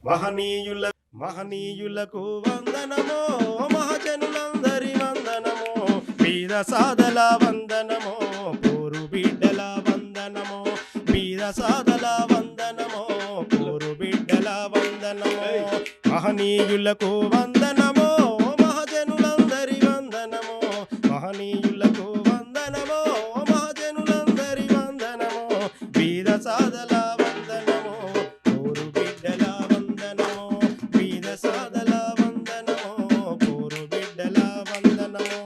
మహనీయుల మహనీయులకు వందనమో, మహాజనులందరి వందనమో, వీర సాదల వందనమో, పోరు బిడ్డల వందనమో, వీర సాదల వందనమో, పోరు బిడ్డల వందనమో, మహనీయులకు వందనమో, మహాజనులందరి వందనమో, మహనీయులకు వందనమో, మహాజనులందరి వందనమో, వీర సాదల వందనమో, పోరు బిడ్డల వందనమో, వీర సాదల వందనమో, పోరు బిడ్డల వందనమో.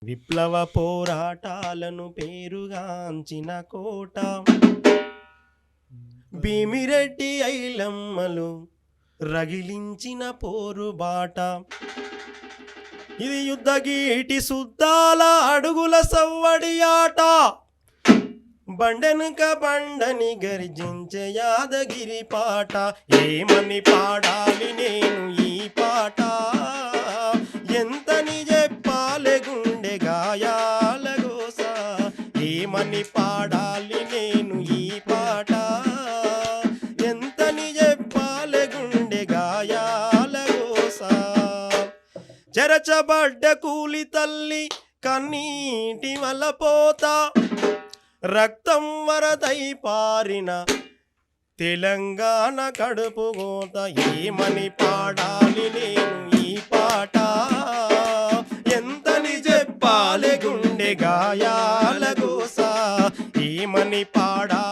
విప్లవ పోరాటాలను పేరుగాంచిన కోట భీమిరెడ్డి ఐలమ్మలు రగిలించిన పోరుబాట. ఇది యుద్ధగీటి సుద్దాల అడుగుల సవ్వడి ఆట. బండెనుక బండని గర్జించే యాదగిరి పాట. ఏమని పాడాలి నేను ఈ పాట, ఎంతని చెప్పాలి గుండె గాయాల గోస. ఏమని పాడాలి నేను ఈ పాట, ఎంతని చెప్పాలి గుండె గాయాల గోస. చెరచబడ్డ కూలి తల్లి కన్నీటి వలపోత, రక్తం వరదై పారిన తెలంగాణ కడుపు గోత. ఏమని పాడాలి నేను ఈ పాట, ఎంతని చెప్పాలి గుండె గాయాల గోస. ఏమని పాడాలి